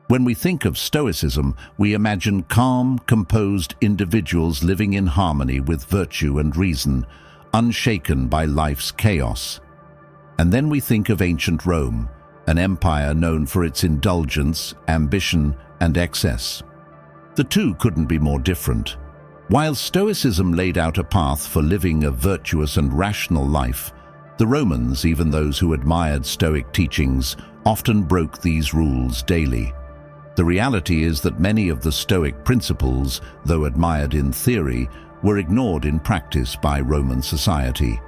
When we think of Stoicism, we imagine calm, composed individuals living in harmony with virtue and reason, unshaken by life's chaos. And then we think of ancient Rome, an empire known for its indulgence, ambition, and excess. The two couldn't be more different. While Stoicism laid out a path for living a virtuous and rational life, the Romans, even those who admired Stoic teachings, often broke these rules daily. The reality is that many of the Stoic principles, though admired in theory, were ignored in practice by Roman society.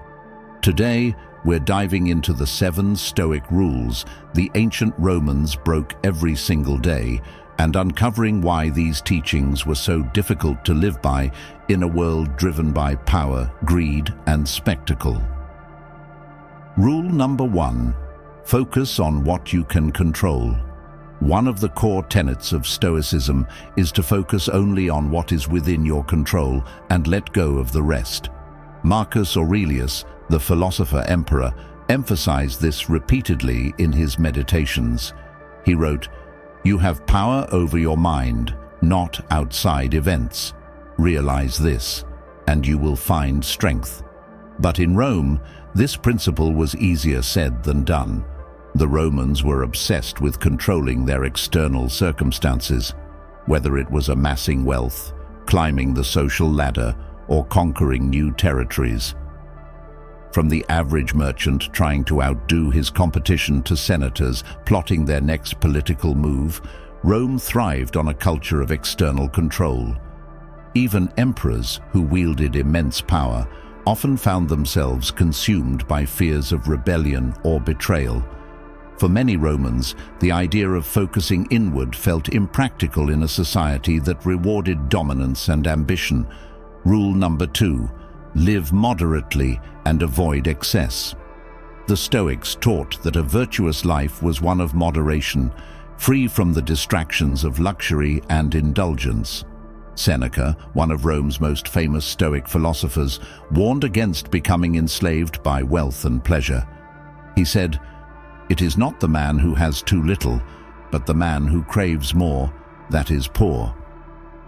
Today, we're diving into the 7 Stoic rules the ancient Romans broke every single day, and uncovering why these teachings were so difficult to live by in a world driven by power, greed, and spectacle. Rule number 1. Focus on what you can control. One of the core tenets of Stoicism is to focus only on what is within your control and let go of the rest. Marcus Aurelius, the philosopher-emperor, emphasized this repeatedly in his meditations. He wrote, "You have power over your mind, not outside events. Realize this, and you will find strength." But in Rome, this principle was easier said than done. The Romans were obsessed with controlling their external circumstances, whether it was amassing wealth, climbing the social ladder, or conquering new territories. From the average merchant trying to outdo his competition to senators plotting their next political move, Rome thrived on a culture of external control. Even emperors, who wielded immense power, often found themselves consumed by fears of rebellion or betrayal. For many Romans, the idea of focusing inward felt impractical in a society that rewarded dominance and ambition. Rule number 2. Live moderately and avoid excess. The Stoics taught that a virtuous life was one of moderation, free from the distractions of luxury and indulgence. Seneca, one of Rome's most famous Stoic philosophers, warned against becoming enslaved by wealth and pleasure. He said, "It is not the man who has too little, but the man who craves more, that is poor."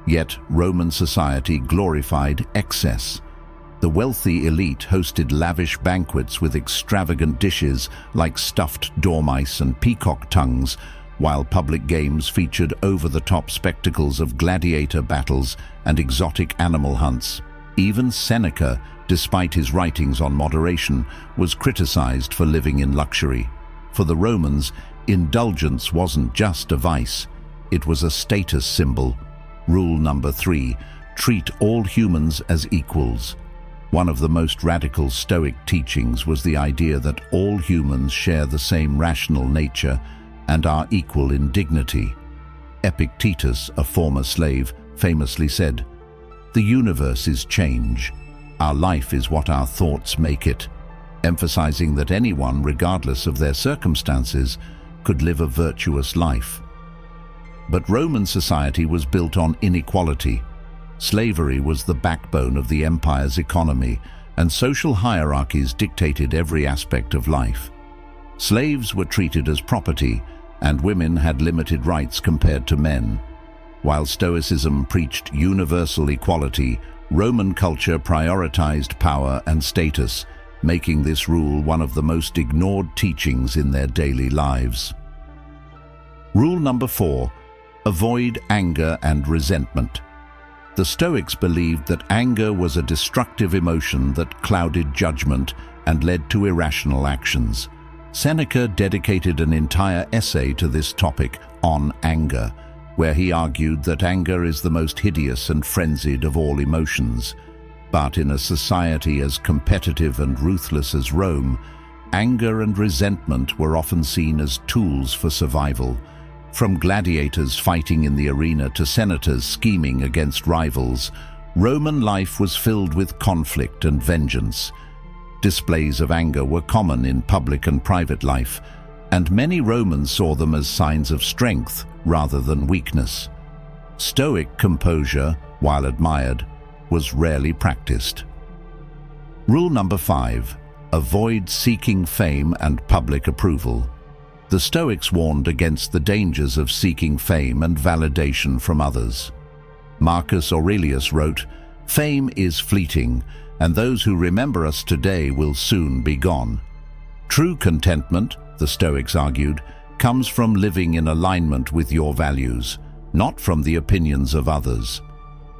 Yet Roman society glorified excess. The wealthy elite hosted lavish banquets with extravagant dishes like stuffed dormice and peacock tongues, while public games featured over-the-top spectacles of gladiator battles and exotic animal hunts. Even Seneca, despite his writings on moderation, was criticized for living in luxury. For the Romans, indulgence wasn't just a vice, it was a status symbol. Rule number 3, treat all humans as equals. One of the most radical Stoic teachings was the idea that all humans share the same rational nature and are equal in dignity. Epictetus, a former slave, famously said, "The universe is change. Our life is what our thoughts make it," emphasizing that anyone, regardless of their circumstances, could live a virtuous life. But Roman society was built on inequality. Slavery was the backbone of the empire's economy, and social hierarchies dictated every aspect of life. Slaves were treated as property, and women had limited rights compared to men. While Stoicism preached universal equality, Roman culture prioritized power and status, making this rule one of the most ignored teachings in their daily lives. Rule number 4. Avoid anger and resentment. The Stoics believed that anger was a destructive emotion that clouded judgment and led to irrational actions. Seneca dedicated an entire essay to this topic, On Anger, where he argued that anger is the most hideous and frenzied of all emotions. But in a society as competitive and ruthless as Rome, anger and resentment were often seen as tools for survival. From gladiators fighting in the arena to senators scheming against rivals, Roman life was filled with conflict and vengeance. Displays of anger were common in public and private life, and many Romans saw them as signs of strength rather than weakness. Stoic composure, while admired, was rarely practiced. Rule number 5. Avoid seeking fame and public approval. The Stoics warned against the dangers of seeking fame and validation from others. Marcus Aurelius wrote, "Fame is fleeting, and those who remember us today will soon be gone." True contentment, the Stoics argued, comes from living in alignment with your values, not from the opinions of others.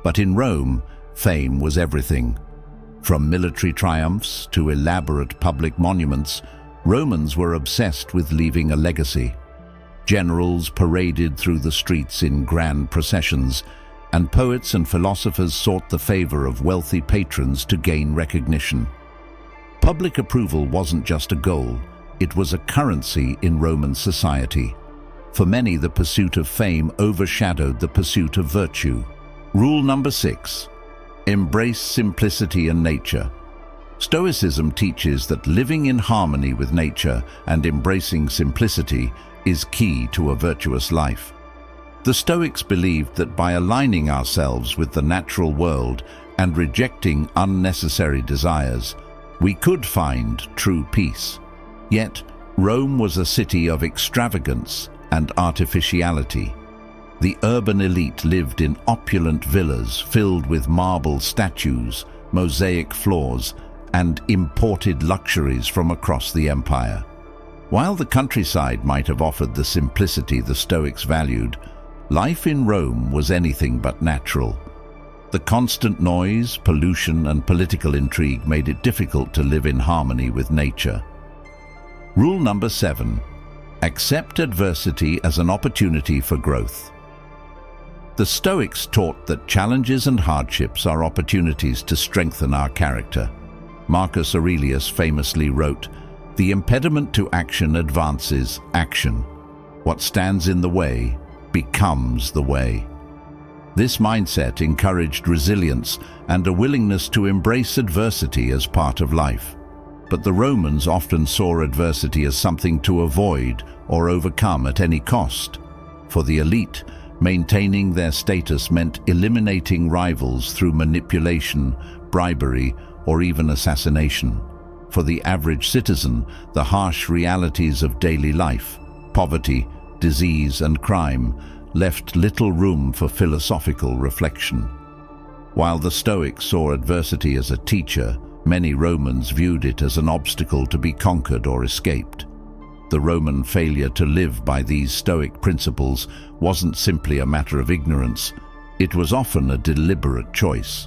But in Rome, fame was everything. From military triumphs to elaborate public monuments, Romans were obsessed with leaving a legacy. Generals paraded through the streets in grand processions, and poets and philosophers sought the favor of wealthy patrons to gain recognition. Public approval wasn't just a goal, it was a currency in Roman society. For many, the pursuit of fame overshadowed the pursuit of virtue. Rule number 6. Embrace simplicity and nature. Stoicism teaches that living in harmony with nature and embracing simplicity is key to a virtuous life. The Stoics believed that by aligning ourselves with the natural world and rejecting unnecessary desires, we could find true peace. Yet, Rome was a city of extravagance and artificiality. The urban elite lived in opulent villas filled with marble statues, mosaic floors, and imported luxuries from across the empire. While the countryside might have offered the simplicity the Stoics valued, life in Rome was anything but natural. The constant noise, pollution, and political intrigue made it difficult to live in harmony with nature. Rule number 7. Accept adversity as an opportunity for growth. The Stoics taught that challenges and hardships are opportunities to strengthen our character. Marcus Aurelius famously wrote, "The impediment to action advances action. What stands in the way becomes the way." This mindset encouraged resilience and a willingness to embrace adversity as part of life. But the Romans often saw adversity as something to avoid or overcome at any cost. For the elite, maintaining their status meant eliminating rivals through manipulation, bribery, or even assassination. For the average citizen, the harsh realities of daily life, poverty, disease, and crime left little room for philosophical reflection. While the Stoics saw adversity as a teacher, many Romans viewed it as an obstacle to be conquered or escaped. The Roman failure to live by these Stoic principles wasn't simply a matter of ignorance, it was often a deliberate choice.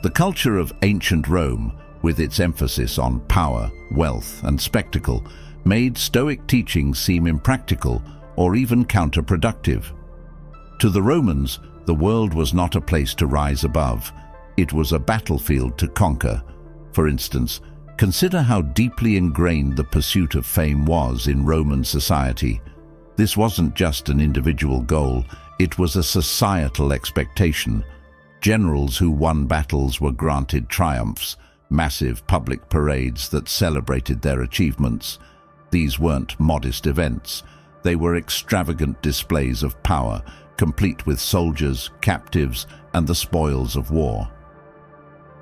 The culture of ancient Rome, with its emphasis on power, wealth, and spectacle, made Stoic teachings seem impractical or even counterproductive. To the Romans, the world was not a place to rise above, it was a battlefield to conquer. For instance, consider how deeply ingrained the pursuit of fame was in Roman society. This wasn't just an individual goal, it was a societal expectation. Generals who won battles were granted triumphs, massive public parades that celebrated their achievements. These weren't modest events, they were extravagant displays of power, complete with soldiers, captives, and the spoils of war.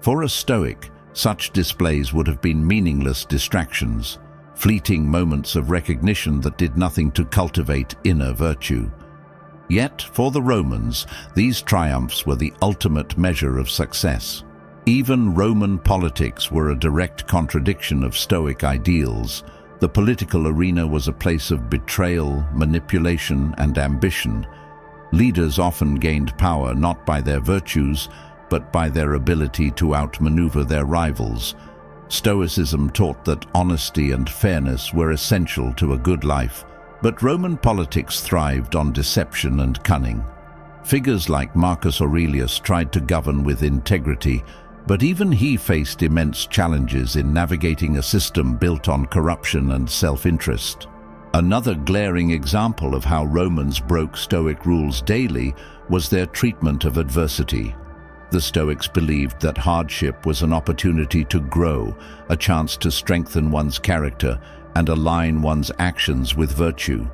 For a Stoic, such displays would have been meaningless distractions, fleeting moments of recognition that did nothing to cultivate inner virtue. Yet, for the Romans, these triumphs were the ultimate measure of success. Even Roman politics were a direct contradiction of Stoic ideals. The political arena was a place of betrayal, manipulation, and ambition. Leaders often gained power not by their virtues, but by their ability to outmaneuver their rivals. Stoicism taught that honesty and fairness were essential to a good life, but Roman politics thrived on deception and cunning. Figures like Marcus Aurelius tried to govern with integrity, but even he faced immense challenges in navigating a system built on corruption and self-interest. Another glaring example of how Romans broke Stoic rules daily was their treatment of adversity. The Stoics believed that hardship was an opportunity to grow, a chance to strengthen one's character and align one's actions with virtue.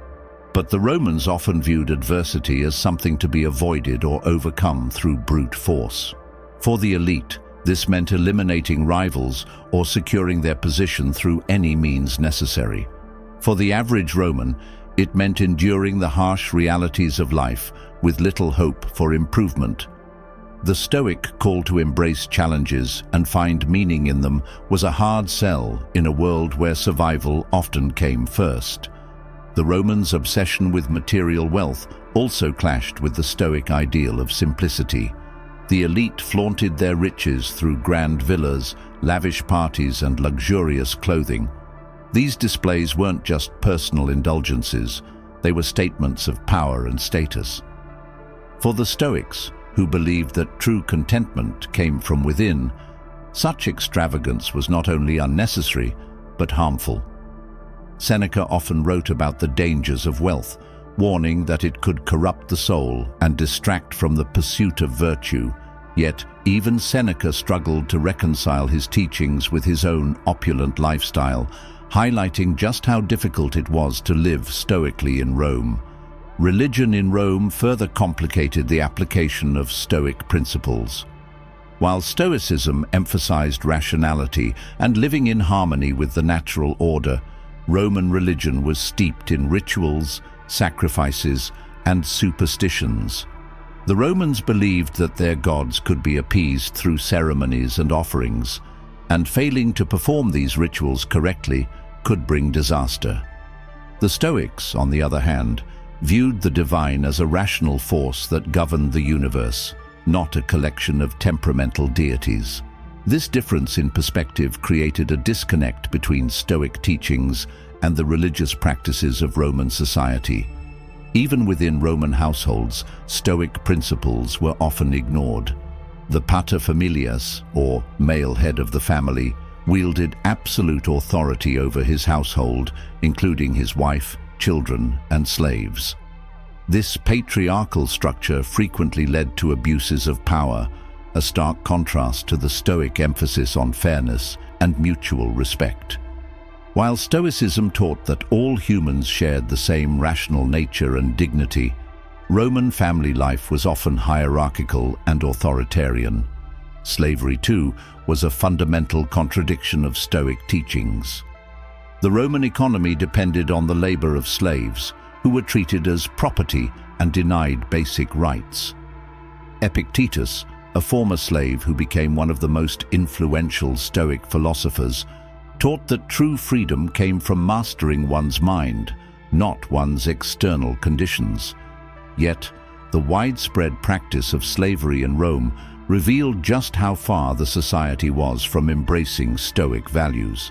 But the Romans often viewed adversity as something to be avoided or overcome through brute force. For the elite, this meant eliminating rivals or securing their position through any means necessary. For the average Roman, it meant enduring the harsh realities of life with little hope for improvement. The Stoic call to embrace challenges and find meaning in them was a hard sell in a world where survival often came first. The Romans' obsession with material wealth also clashed with the Stoic ideal of simplicity. The elite flaunted their riches through grand villas, lavish parties, and luxurious clothing. These displays weren't just personal indulgences, they were statements of power and status. For the Stoics, who believed that true contentment came from within, such extravagance was not only unnecessary, but harmful. Seneca often wrote about the dangers of wealth, warning that it could corrupt the soul and distract from the pursuit of virtue. Yet, even Seneca struggled to reconcile his teachings with his own opulent lifestyle, highlighting just how difficult it was to live stoically in Rome. Religion in Rome further complicated the application of Stoic principles. While Stoicism emphasized rationality and living in harmony with the natural order, Roman religion was steeped in rituals, sacrifices, and superstitions. The Romans believed that their gods could be appeased through ceremonies and offerings, and failing to perform these rituals correctly could bring disaster. The Stoics, on the other hand, viewed the divine as a rational force that governed the universe, not a collection of temperamental deities. This difference in perspective created a disconnect between Stoic teachings and the religious practices of Roman society. Even within Roman households, Stoic principles were often ignored. The paterfamilias, or male head of the family, wielded absolute authority over his household, including his wife, children, and slaves. This patriarchal structure frequently led to abuses of power, a stark contrast to the Stoic emphasis on fairness and mutual respect. While Stoicism taught that all humans shared the same rational nature and dignity, Roman family life was often hierarchical and authoritarian. Slavery, too, was a fundamental contradiction of Stoic teachings. The Roman economy depended on the labor of slaves, who were treated as property and denied basic rights. Epictetus, a former slave who became one of the most influential Stoic philosophers, taught that true freedom came from mastering one's mind, not one's external conditions. Yet, the widespread practice of slavery in Rome revealed just how far the society was from embracing Stoic values.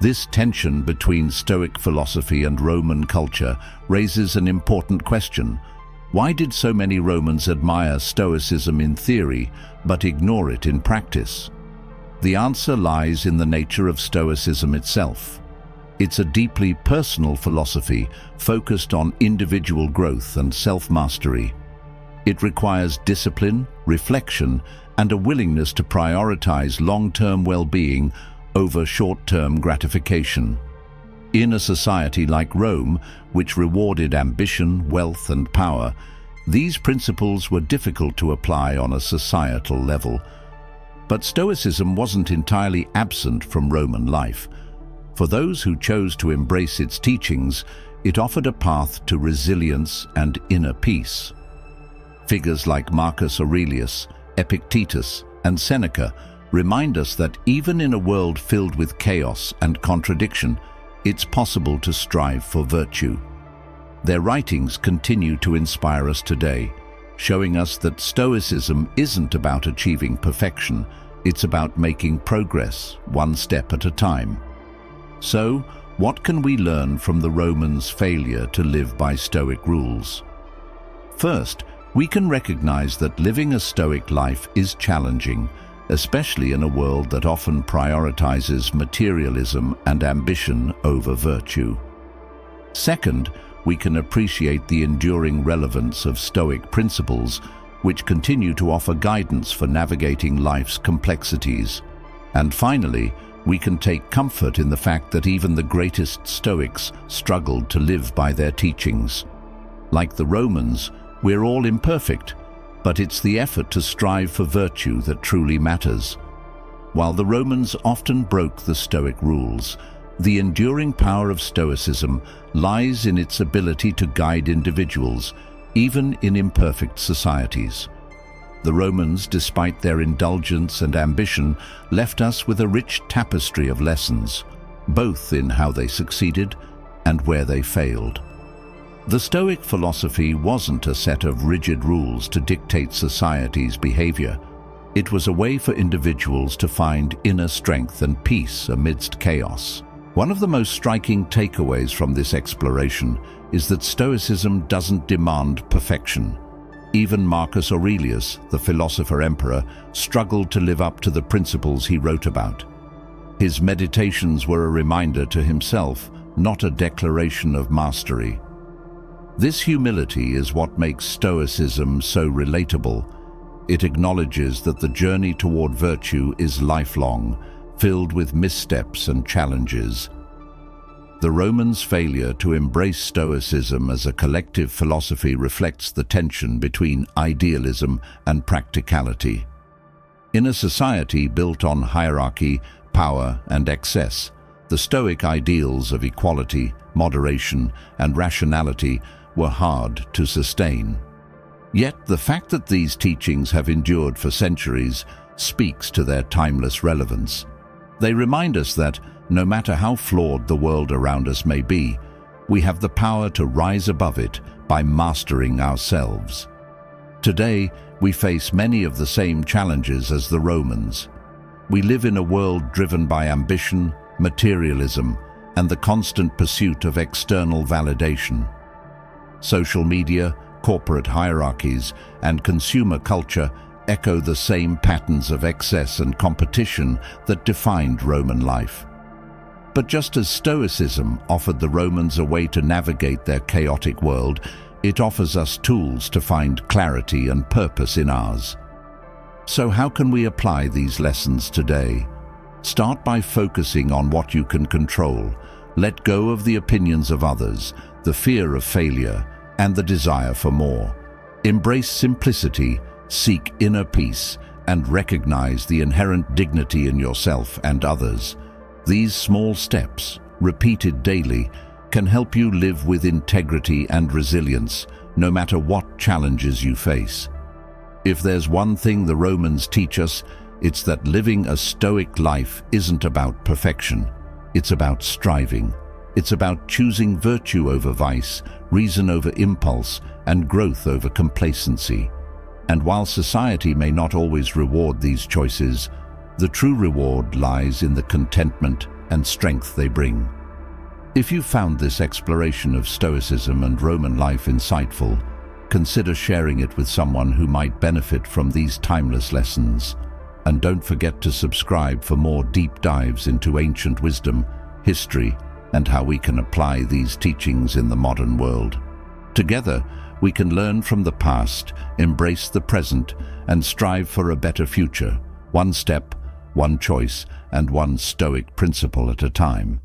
This tension between Stoic philosophy and Roman culture raises an important question. Why did so many Romans admire Stoicism in theory, but ignore it in practice? The answer lies in the nature of Stoicism itself. It's a deeply personal philosophy focused on individual growth and self-mastery. It requires discipline, reflection, and a willingness to prioritize long-term well-being over short-term gratification. In a society like Rome, which rewarded ambition, wealth, and power, these principles were difficult to apply on a societal level. But Stoicism wasn't entirely absent from Roman life. For those who chose to embrace its teachings, it offered a path to resilience and inner peace. Figures like Marcus Aurelius, Epictetus, and Seneca remind us that even in a world filled with chaos and contradiction, it's possible to strive for virtue. Their writings continue to inspire us today, showing us that Stoicism isn't about achieving perfection, it's about making progress, one step at a time. So, what can we learn from the Romans' failure to live by Stoic rules? First, we can recognize that living a Stoic life is challenging, especially in a world that often prioritizes materialism and ambition over virtue. Second, we can appreciate the enduring relevance of Stoic principles, which continue to offer guidance for navigating life's complexities. And finally, we can take comfort in the fact that even the greatest Stoics struggled to live by their teachings. Like the Romans, we're all imperfect, but it's the effort to strive for virtue that truly matters. While the Romans often broke the Stoic rules, The enduring power of Stoicism lies in its ability to guide individuals, even in imperfect societies. The Romans, despite their indulgence and ambition, left us with a rich tapestry of lessons, both in how they succeeded and where they failed. The Stoic philosophy wasn't a set of rigid rules to dictate society's behavior. It was a way for individuals to find inner strength and peace amidst chaos. One of the most striking takeaways from this exploration is that Stoicism doesn't demand perfection. Even Marcus Aurelius, the philosopher-emperor, struggled to live up to the principles he wrote about. His meditations were a reminder to himself, not a declaration of mastery. This humility is what makes Stoicism so relatable. It acknowledges that the journey toward virtue is lifelong, filled with missteps and challenges. The Romans' failure to embrace Stoicism as a collective philosophy reflects the tension between idealism and practicality. In a society built on hierarchy, power, and excess, the Stoic ideals of equality, moderation, and rationality were hard to sustain. Yet the fact that these teachings have endured for centuries speaks to their timeless relevance. They remind us that, no matter how flawed the world around us may be, we have the power to rise above it by mastering ourselves. Today, we face many of the same challenges as the Romans. We live in a world driven by ambition, materialism, and the constant pursuit of external validation. Social media, corporate hierarchies, and consumer culture echo the same patterns of excess and competition that defined Roman life. But just as Stoicism offered the Romans a way to navigate their chaotic world, it offers us tools to find clarity and purpose in ours. So how can we apply these lessons today? Start by focusing on what you can control. Let go of the opinions of others, the fear of failure, and the desire for more. Embrace simplicity, seek inner peace, and recognize the inherent dignity in yourself and others. These small steps, repeated daily, can help you live with integrity and resilience, no matter what challenges you face. If there's one thing the Romans teach us, it's that living a Stoic life isn't about perfection. It's about striving. It's about choosing virtue over vice, reason over impulse, and growth over complacency. And while society may not always reward these choices, the true reward lies in the contentment and strength they bring. If you found this exploration of Stoicism and Roman life insightful, consider sharing it with someone who might benefit from these timeless lessons. And don't forget to subscribe for more deep dives into ancient wisdom, history, and how we can apply these teachings in the modern world. Together, we can learn from the past, embrace the present, and strive for a better future, one step, one choice, and one Stoic principle at a time.